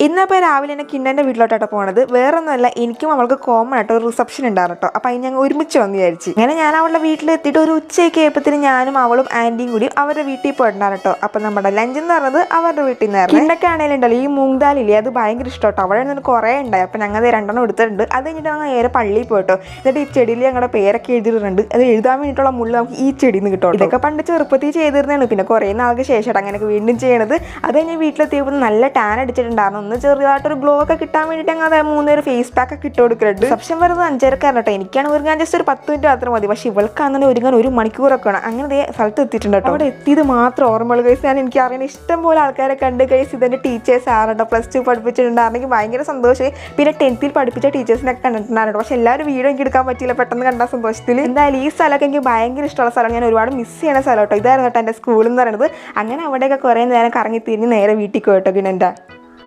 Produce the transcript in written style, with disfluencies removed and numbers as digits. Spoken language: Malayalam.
ഇന്നിപ്പോൾ രാവിലെ തന്നെ കിണ്ണൻ്റെ വീട്ടിലോട്ടാണ് പോണത്. വേറെ ഒന്നുമല്ല, എനിക്കും അവൾക്ക് കോമൺ ആയിട്ട് ഒരു റിസപ്ഷൻ ഉണ്ടായിരുന്നു കേട്ടോ. അപ്പോൾ അതിന് ഞങ്ങൾ ഒരുമിച്ച് വന്ന് വിചാരിച്ചു. അങ്ങനെ ഞാൻ അവളുടെ വീട്ടിലെത്തിയിട്ട് ഒരു ഉച്ചയൊക്കെ ആയപ്പോഴത്തേന് ഞാനും അവളും ആൻറ്റിയും കൂടി അവരുടെ വീട്ടിൽ പോയിട്ടുണ്ടായിരുന്നു കേട്ടോ. അപ്പോൾ നമ്മുടെ ലഞ്ച് എന്ന് പറയുന്നത് അവരുടെ വീട്ടിൽ നിന്നായിരുന്നു. കിണ്ണൊക്കെ ആണെങ്കിലും ഉണ്ടല്ലോ ഈ മൂങ്താലില്ലേ, അത് ഭയങ്കര ഇഷ്ടം കേട്ടോ. അവിടെ നിന്ന് കുറേ ഉണ്ടായി. അപ്പോൾ ഞങ്ങൾ 2 എടുത്തിട്ടുണ്ട്. അത് കഴിഞ്ഞിട്ട് ഞങ്ങൾ നേരെ പള്ളിയിൽ പോയിട്ടോ. എന്നിട്ട് ഈ ചെടിയിൽ ഞങ്ങളുടെ പേരൊക്കെ എഴുതിയിട്ടുണ്ട്. അത് എഴുതാൻ വേണ്ടിയിട്ടുള്ള മുള്ള നമുക്ക് ഈ ചെടിയിൽ നിന്ന് കിട്ടും. ഇതൊക്കെ പണ്ട് ചെറുപ്പത്തിൽ ചെയ്തിരുന്നതാണ്. പിന്നെ കുറേ നാൾക്ക് ശേഷം അങ്ങനെയൊക്കെ വീണ്ടും ചെയ്യണത്. അത് കഴിഞ്ഞ് വീട്ടിലെത്തിയപ്പോൾ നല്ല ടാൻ അടിച്ചിട്ടുണ്ടായിരുന്നു. ഒന്ന് ചെറുതായിട്ടൊരു ഗ്ലോ ഒക്കെ കിട്ടാൻ വേണ്ടിയിട്ട് ഞങ്ങൾ 3 ഫേസ് പാക്ക് ഒക്കെ ഇട്ട് കൊടുക്കുന്നുണ്ട്. റിസപ്ഷൻ വരുന്നത് 5:30 കേട്ടോ. എനിക്കാണ് ഒരുങ്ങാൻ ജസ്റ്റ് ഒരു 10 മിനിറ്റ് മാത്രം മതി. പക്ഷേ ഇവൾക്കാണെന്ന് ഒരുങ്ങാൻ 1 മണിക്കൂറൊക്കെ വേണം. അങ്ങനെ സ്ഥലത്ത് എത്തിയിട്ടുണ്ട് കേട്ടോ. അവിടെ എത്തിയത് മാത്രം ഓർമ്മകൾ കേസ്. ഞാൻ എനിക്ക് അറിയാൻ ഇഷ്ടം പോലെ ആൾക്കാരെ കണ്ട് കേസ്. ഇതെൻ്റെ ടീച്ചേഴ്സ് ആണോ +2 പഠിപ്പിച്ചിട്ടുണ്ടായിരുന്നെങ്കിൽ ഭയങ്കര സന്തോഷമായി. പിന്നെ 10th പഠിപ്പിച്ച ടീച്ചേഴ്സിനൊക്കെ കണ്ടിട്ടുണ്ടായിരുന്നു. പക്ഷേ എല്ലാവരും വീഡിയോ എനിക്ക് എടുക്കാൻ പറ്റിയില്ല പെട്ടെന്ന് കണ്ട സന്തോഷത്തിൽ. എന്തായാലും ഈ സ്ഥലമൊക്കെ എനിക്ക് ഭയങ്കര ഇഷ്ടമുള്ള സ്ഥലം. ഞാൻ ഒരുപാട് മിസ് ചെയ്യണ സ്ഥലം കേട്ടോ. ഇതായിരുന്നു കേട്ടോ എൻ്റെ സ്കൂൾ എന്ന് പറയുന്നത്. അങ്ങനെ അവിടെയൊക്കെ കുറേ നേരം കറങ്ങി തിരിഞ്ഞ് നേരെ വീട്ടിൽ പോയിട്ടോ. പിന്നെ